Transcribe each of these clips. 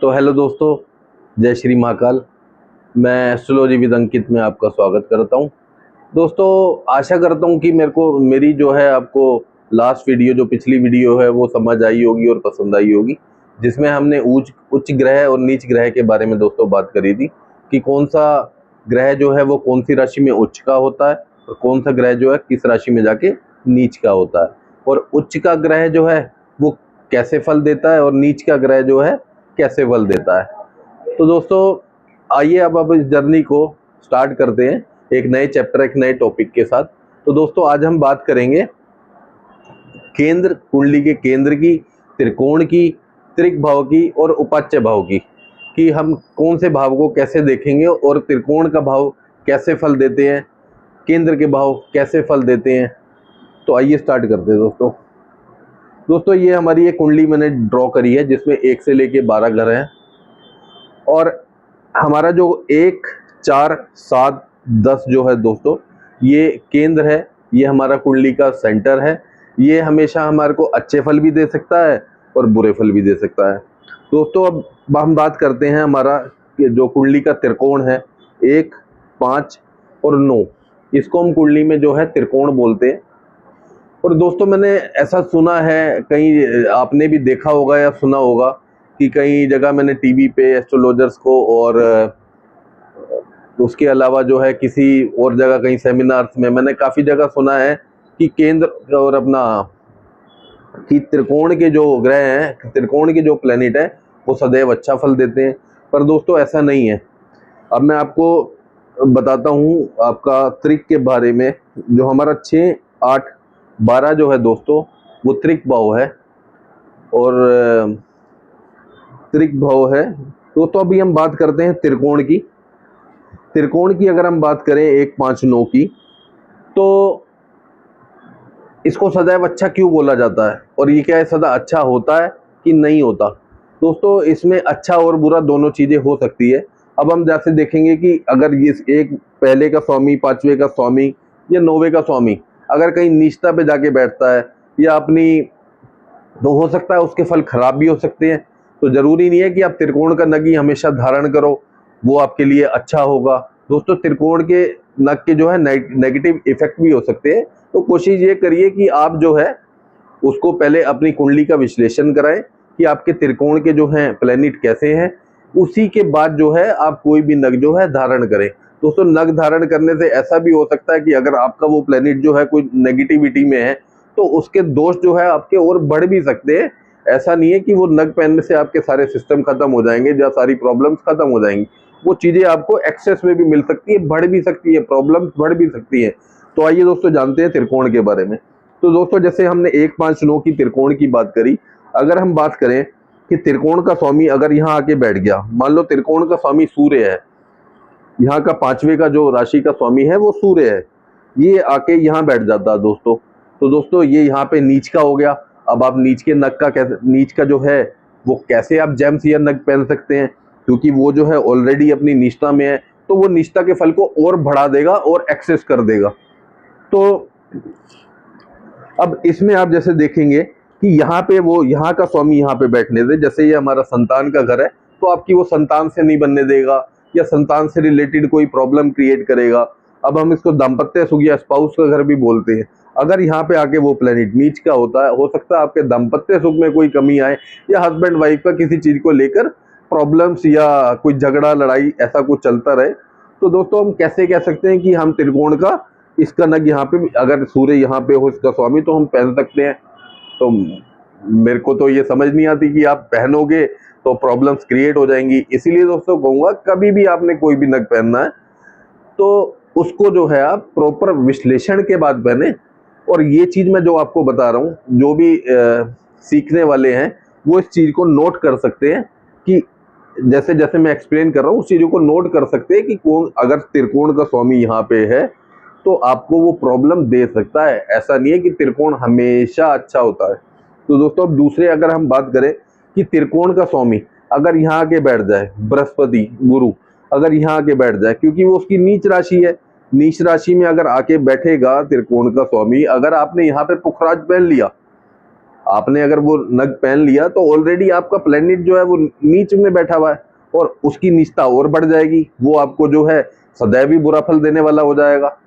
तो हेलो दोस्तों, जय श्री महाकाल। मैं एस्ट्रोलॉजी विद अंकित में आपका स्वागत करता हूं। दोस्तों, आशा करता हूं कि मेरी जो है आपको लास्ट वीडियो, जो पिछली वीडियो है, वो समझ आई होगी और पसंद आई होगी, जिसमें हमने उच्च ग्रह और नीच ग्रह के बारे में दोस्तों बात करी थी कि कौन सा ग्रह जो है वो कौन सी राशि में उच्च का होता है और कौन सा ग्रह जो है किस राशि में जाके नीच का होता है, और उच्च का ग्रह जो है वो कैसे फल देता है और नीच का ग्रह जो है कैसे फल देता है। तो दोस्तों, आइए अब इस जर्नी को स्टार्ट करते हैं एक नए चैप्टर, एक नए टॉपिक के साथ। तो दोस्तों, आज हम बात करेंगे केंद्र, कुंडली के केंद्र की, त्रिकोण की, त्रिक भाव की और उपाच्य भाव की, कि हम कौन से भाव को कैसे देखेंगे और त्रिकोण का भाव कैसे फल देते हैं, केंद्र के भाव कैसे फल देते हैं। तो आइए स्टार्ट करते हैं दोस्तों, ये हमारी एक कुंडली मैंने ड्रॉ करी है जिसमें 1 से लेके 12 घर हैं, और हमारा जो 1, 4, 7, 10 जो है दोस्तों, ये केंद्र है, ये हमारा कुंडली का सेंटर है। ये हमेशा हमारे को अच्छे फल भी दे सकता है और बुरे फल भी दे सकता है। दोस्तों, अब हम बात करते हैं हमारा जो कुंडली का त्रिकोण है, 1, 5 और 9, इसको हम कुंडली में जो है त्रिकोण बोलते हैं। और दोस्तों, मैंने ऐसा सुना है, कहीं आपने भी देखा होगा या सुना होगा कि कई जगह मैंने टीवी पे एस्ट्रोलॉजर्स को और उसके अलावा जो है किसी और जगह कहीं सेमिनार्स में मैंने काफ़ी जगह सुना है कि केंद्र और अपना कि त्रिकोण के जो ग्रह हैं, त्रिकोण के जो प्लेनेट हैं, वो सदैव अच्छा फल देते हैं। पर दोस्तों, ऐसा नहीं है। अब मैं आपको बताता हूँ आपका त्रिक के बारे में। जो हमारा 6, 8, 12 जो है दोस्तों, वो त्रिक भाव है और त्रिक भाव है। दोस्तों, अभी हम बात करते हैं त्रिकोण की। त्रिकोण की अगर हम बात करें 1, 5, 9 की, तो इसको सदैव अच्छा क्यों बोला जाता है और ये क्या है, सदा अच्छा होता है कि नहीं होता? दोस्तों, इसमें अच्छा और बुरा दोनों चीज़ें हो सकती है। अब हम जैसे देखेंगे कि अगर ये एक पहले का स्वामी, 5वें का स्वामी या 9वें का स्वामी अगर कहीं नीचता पे जाके बैठता है या अपनी, तो हो सकता है उसके फल खराब भी हो सकते हैं। तो जरूरी नहीं है कि आप त्रिकोण का नग ही हमेशा धारण करो, वो आपके लिए अच्छा होगा। दोस्तों, त्रिकोण के नग के जो है नेगेटिव इफेक्ट भी हो सकते हैं। तो कोशिश ये करिए कि आप जो है उसको पहले अपनी कुंडली का विश्लेषण कराएं कि आपके त्रिकोण के जो हैं प्लेनेट कैसे हैं, उसी के बाद जो है आप कोई भी नग जो है धारण करें। दोस्तों, नग धारण करने से ऐसा भी हो सकता है कि अगर आपका वो प्लेनेट जो है कोई नेगेटिविटी में है, तो उसके दोष जो है आपके और बढ़ भी सकते हैं। ऐसा नहीं है कि वो नग पहनने से आपके सारे सिस्टम खत्म हो जाएंगे या सारी प्रॉब्लम्स खत्म हो जाएंगी। वो चीजें आपको एक्सेस में भी मिल सकती है, बढ़ भी सकती है, प्रॉब्लम्स बढ़ भी सकती है। तो आइए दोस्तों, जानते हैं त्रिकोण के बारे में। तो दोस्तों, जैसे हमने 1, 5, 9 की त्रिकोण की बात करी, अगर हम बात करें कि त्रिकोण का स्वामी अगर यहाँ आके बैठ गया, मान लो त्रिकोण का स्वामी सूर्य है, यहाँ का 5वें का जो राशि का स्वामी है वो सूर्य है, ये आके यहाँ बैठ जाता है दोस्तों, तो दोस्तों ये यहाँ पे नीच का हो गया। अब आप नीच के नग का कैसे, नीच का जो है वो कैसे आप जेम्स या नग पहन सकते हैं, क्योंकि वो जो है ऑलरेडी अपनी निष्ठा में है, तो वो निष्ठा के फल को और बढ़ा देगा और एक्सेस कर देगा। तो अब इसमें आप जैसे देखेंगे कि यहाँ पे वो, यहाँ का स्वामी यहाँ पे बैठने से, जैसे ये हमारा संतान का घर है, तो आपकी वो संतान से नहीं बनने देगा या संतान से रिलेटेड कोई प्रॉब्लम क्रिएट करेगा। अब हम इसको दाम्पत्य सुख या स्पाउस का घर भी बोलते हैं। अगर यहाँ पे आके वो प्लेनेट नीच का होता है, हो सकता है आपके दाम्पत्य सुख में कोई कमी आए या हस्बैंड वाइफ का किसी चीज को लेकर प्रॉब्लम्स या कोई झगड़ा लड़ाई ऐसा कुछ चलता रहे। तो दोस्तों, हम कैसे कह सकते हैं कि हम त्रिकोण का इसका नग यहाँ पे, अगर सूर्य यहाँ पे हो इसका स्वामी, तो हम पहन सकते हैं। तो मेरे को तो ये समझ नहीं आती कि आप पहनोगे तो प्रॉब्लम्स क्रिएट हो जाएंगी। इसीलिए दोस्तों कहूंगा, कभी भी आपने कोई भी नग पहनना है तो उसको जो है आप प्रॉपर विश्लेषण के बाद पहने। और ये चीज मैं जो आपको बता रहा हूँ, जो भी सीखने वाले हैं वो इस चीज को नोट कर सकते हैं कि जैसे जैसे मैं एक्सप्लेन कर रहा हूँ उस चीजों को नोट कर सकते हैं कि कौन, अगर त्रिकोण का स्वामी यहाँ पे है तो आपको वो प्रॉब्लम दे सकता है। ऐसा नहीं है कि त्रिकोण हमेशा अच्छा होता है। तो दोस्तों, अब दूसरे अगर हम बात करें कि त्रिकोण का स्वामी अगर यहाँ आके बैठ जाए, बृहस्पति गुरु अगर यहाँ आके बैठ जाए, क्योंकि वो उसकी नीच राशि है, नीच राशि में अगर आके बैठेगा त्रिकोण का स्वामी, अगर आपने यहाँ पे पुखराज पहन लिया आपने अगर वो नग पहन लिया तो ऑलरेडी आपका प्लेनेट जो है वो नीच में बैठा हुआ है और उसकी नीचता और बढ़ जाएगी, वो आपको जो है सदैव ही बुरा फल देने वाला हो जाएगा।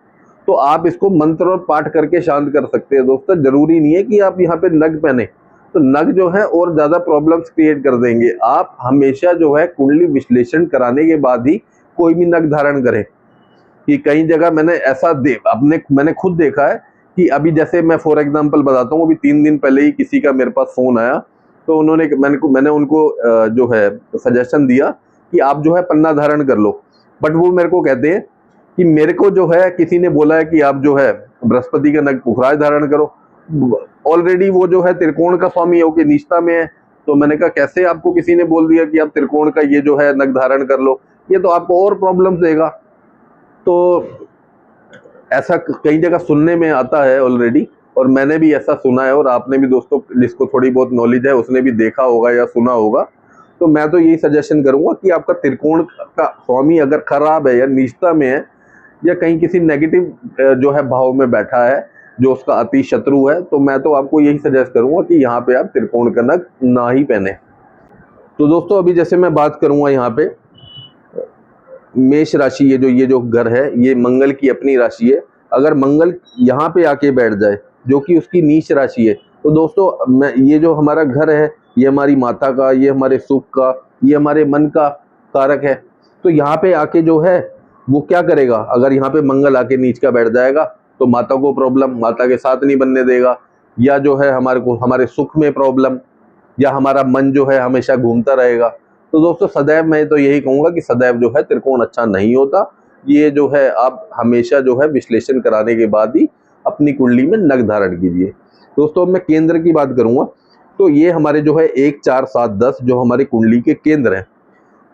तो आप इसको मंत्र और पाठ करके शांत कर सकते हैं दोस्तों। जरूरी नहीं है कि आप यहाँ पे नग पहने, तो नग जो है और ज्यादा प्रॉब्लम्स क्रिएट कर देंगे। आप हमेशा जो है कुंडली विश्लेषण कराने के बाद ही कोई भी नग धारण करें। कि कई जगह मैंने ऐसा मैंने खुद देखा है कि अभी जैसे मैं फॉर एग्जांपल बताता हूँ, अभी 3 दिन पहले ही किसी का मेरे पास फोन आया, तो मैंने उनको जो है सजेशन दिया कि आप जो है पन्ना धारण कर लो। बट वो मेरे को कहते हैं कि मेरे को जो है किसी ने बोला है कि आप जो है बृहस्पति का नग पुखराज धारण करो। ऑलरेडी वो जो है त्रिकोण का स्वामी होके निष्ठा में है। तो मैंने कहा कैसे आपको किसी ने बोल दिया कि आप त्रिकोण का ये जो है नग धारण कर लो, ये तो आपको और प्रॉब्लम देगा। तो ऐसा कई जगह सुनने में आता है ऑलरेडी, और मैंने भी ऐसा सुना है, और आपने भी दोस्तों जिसको थोड़ी बहुत नॉलेज है उसने भी देखा होगा या सुना होगा। तो मैं तो यही सजेशन करूंगा कि आपका त्रिकोण का स्वामी अगर खराब है या नीचता में है या कहीं किसी नेगेटिव जो है भाव में बैठा है, जो उसका अति शत्रु है, तो मैं तो आपको यही सजेस्ट करूंगा कि यहाँ पे आप त्रिकोण का नग ना ही पहने। तो दोस्तों अभी जैसे मैं बात करूंगा यहाँ पे मेष राशि, ये जो घर है ये मंगल की अपनी राशि है। अगर मंगल यहाँ पे आके बैठ जाए जो कि उसकी नीच राशि है, तो दोस्तों ये जो हमारा घर है ये हमारी माता का, ये हमारे सुख का, ये हमारे मन का कारक है। तो यहाँ पे आके जो है वो क्या करेगा, अगर यहाँ पे मंगल आके नीच का बैठ जाएगा तो माता को प्रॉब्लम, माता के साथ नहीं बनने देगा, या जो है हमारे सुख में प्रॉब्लम, या हमारा मन जो है हमेशा घूमता रहेगा। तो दोस्तों सदैव मैं तो यही कहूंगा कि सदैव जो है त्रिकोण अच्छा नहीं होता। ये जो है आप हमेशा जो है विश्लेषण कराने के बाद ही अपनी कुंडली में नग धारण कीजिए। दोस्तों मैं केंद्र की बात करूंगा, तो ये हमारे जो है 1, 4, 7, 10 जो हमारी कुंडली के केंद्र हैं।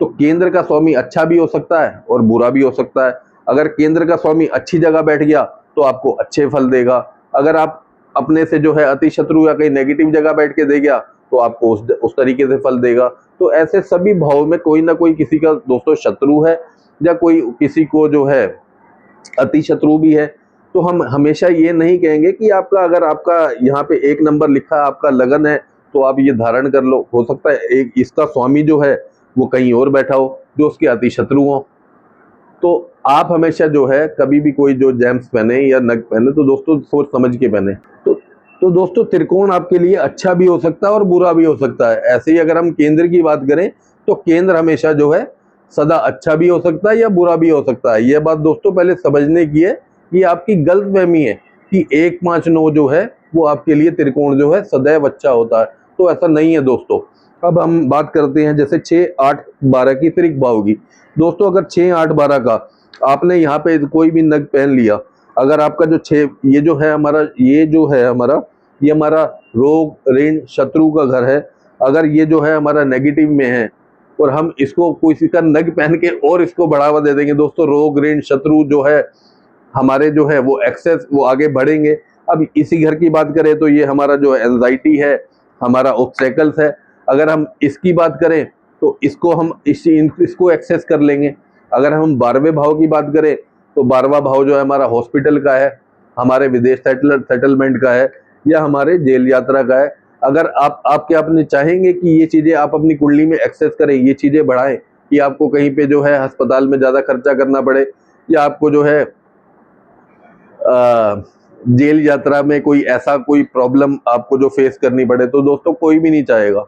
तो केंद्र का स्वामी अच्छा भी हो सकता है और बुरा भी हो सकता है। अगर केंद्र का स्वामी अच्छी जगह बैठ गया तो आपको अच्छे फल देगा। अगर आप अपने से जो है अति शत्रु या कहीं नेगेटिव जगह बैठ के दे गया तो आपको उस तरीके से फल देगा। तो ऐसे सभी भाव में कोई ना कोई किसी का दोस्तों शत्रु है, या कोई किसी को जो है अति शत्रु भी है। तो हम हमेशा ये नहीं कहेंगे कि अगर आपका यहाँ पे 1 नंबर लिखा है, आपका लगन है, तो आप ये धारण कर लो। हो सकता है एक इसका स्वामी जो है वो कहीं और बैठा हो जो उसके अति शत्रु हो। तो आप हमेशा जो है कभी भी कोई जो जेम्स पहने या नग पहने तो दोस्तों सोच समझ के पहने। तो दोस्तों त्रिकोण आपके लिए अच्छा भी हो सकता है और बुरा भी हो सकता है। ऐसे ही अगर हम केंद्र की बात करें तो केंद्र हमेशा जो है सदा अच्छा भी हो सकता है या बुरा भी हो सकता है। यह बात दोस्तों पहले समझने की है, ये आपकी गलतफहमी है कि 1, 5, 9 जो है वो आपके लिए त्रिकोण जो है सदैव अच्छा होता है। तो ऐसा नहीं है दोस्तों। अब हम बात करते हैं जैसे 6, 8, 12 की त्रिक भाव की। दोस्तों अगर 6, 8, 12 का आपने यहाँ पे कोई भी नग पहन लिया, अगर आपका जो 6 ये जो है हमारा रोग ऋण शत्रु का घर है। अगर ये जो है हमारा नेगेटिव में है और हम इसको किसी का नग पहन के और इसको बढ़ावा दे देंगे, दोस्तों रोग ऋण शत्रु जो है हमारे जो है वो एक्सेस वो आगे बढ़ेंगे। अब इसी घर की बात करें तो ये हमारा जो एंजाइटी है, हमारा ऑब्स्टेकल्स है। अगर हम इसकी बात करें तो इसको हम इसको एक्सेस कर लेंगे। अगर हम 12वें भाव की बात करें तो 12वां भाव जो है हमारा हॉस्पिटल का है, हमारे विदेश सेटलमेंट का है, या हमारे जेल यात्रा का है। अगर आप क्या अपने चाहेंगे कि ये चीजें आप अपनी कुंडली में एक्सेस करें, ये चीजें बढ़ाएं, कि आपको कहीं पे जो है अस्पताल में ज्यादा खर्चा करना पड़े, या आपको जो है जेल यात्रा में कोई प्रॉब्लम आपको जो फेस करनी पड़े, तो दोस्तों कोई भी नहीं चाहेगा।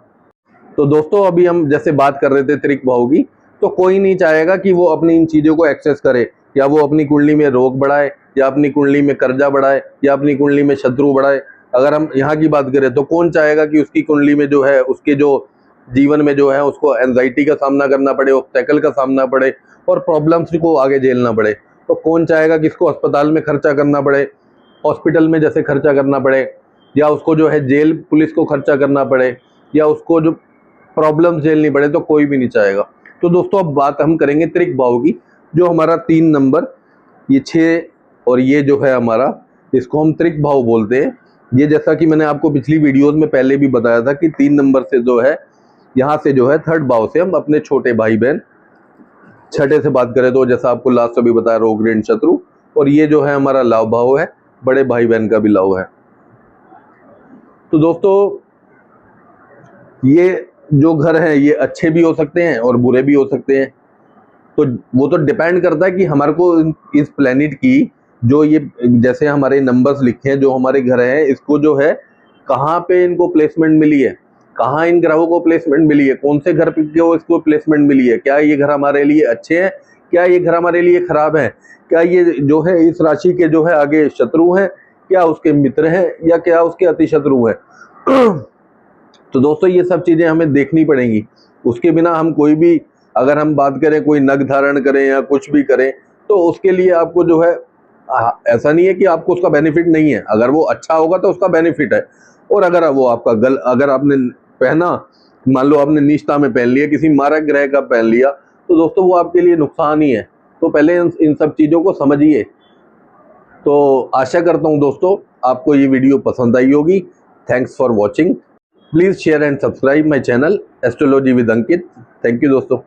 तो दोस्तों अभी हम जैसे बात कर रहे थे त्रिक भाव की, तो कोई नहीं चाहेगा कि वो अपनी इन चीजों को एक्सेस करे, या वो अपनी कुंडली में रोग बढ़ाए, या अपनी कुंडली में कर्जा बढ़ाए, या अपनी कुंडली में शत्रु बढ़ाए। अगर हम यहाँ की बात करें तो कौन चाहेगा कि उसकी कुंडली में जो है उसके जो जीवन में जो है उसको एंजाइटी का सामना करना पड़े, ऑब्स्टेकल का सामना पड़े और प्रॉब्लम्स को आगे झेलना पड़े। तो कौन चाहेगा कि इसको अस्पताल में खर्चा करना पड़े, हॉस्पिटल में जैसे खर्चा करना पड़े, या उसको जो है जेल पुलिस को खर्चा करना पड़े, या उसको जो प्रॉब्लम झेलनी पड़े, तो कोई भी नहीं चाहेगा। तो दोस्तों अब बात हम करेंगे त्रिक भाव की। जो हमारा 3 नंबर, ये 6 और ये जो है हमारा, इसको हम त्रिक भाव बोलते हैं। ये जैसा कि मैंने आपको पिछली वीडियोस में पहले भी बताया था कि 3 नंबर से जो है यहाँ से जो है 3rd भाव से हम अपने छोटे भाई बहन, छठे से बात करें तो जैसा आपको लास्ट में भी बताया रोग ऋण शत्रु, और ये जो है हमारा लाभ भाव है, बड़े भाई बहन का भी लाभ है। तो दोस्तों ये जो घर हैं ये अच्छे भी हो सकते हैं और बुरे भी हो सकते हैं। तो वो तो डिपेंड करता है कि हमारे को इस प्लेनेट की जो ये जैसे हमारे नंबर्स लिखे हैं, जो हमारे घर हैं, इसको जो है कहाँ पे इनको प्लेसमेंट मिली है, कहाँ इन ग्रहों को प्लेसमेंट मिली है, कौन से घर पे क्यों इसको प्लेसमेंट मिली है, क्या ये घर हमारे लिए अच्छे हैं, क्या ये घर हमारे लिए खराब है, क्या ये जो है इस राशि के जो है आगे शत्रु हैं, क्या उसके मित्र हैं, या क्या उसके अति शत्रु हैं। तो दोस्तों ये सब चीजें हमें देखनी पड़ेंगी। उसके बिना हम कोई भी, अगर हम बात करें कोई नग धारण करें या कुछ भी करें, तो उसके लिए आपको जो है ऐसा नहीं है कि आपको उसका बेनिफिट नहीं है। अगर वो अच्छा होगा तो उसका बेनिफिट है, और अगर वो आपका अगर आपने पहना, मान लो आपने निष्ठा में पहन लिया, किसी मारक ग्रह का पहन लिया, तो दोस्तों वो आपके लिए नुकसान ही है। तो पहले इन सब चीज़ों को समझिए। तो आशा करता हूँ दोस्तों आपको ये वीडियो पसंद आई होगी। Thanks for watching. Please share and subscribe my channel astrology with Ankit. Thank you दोस्तों।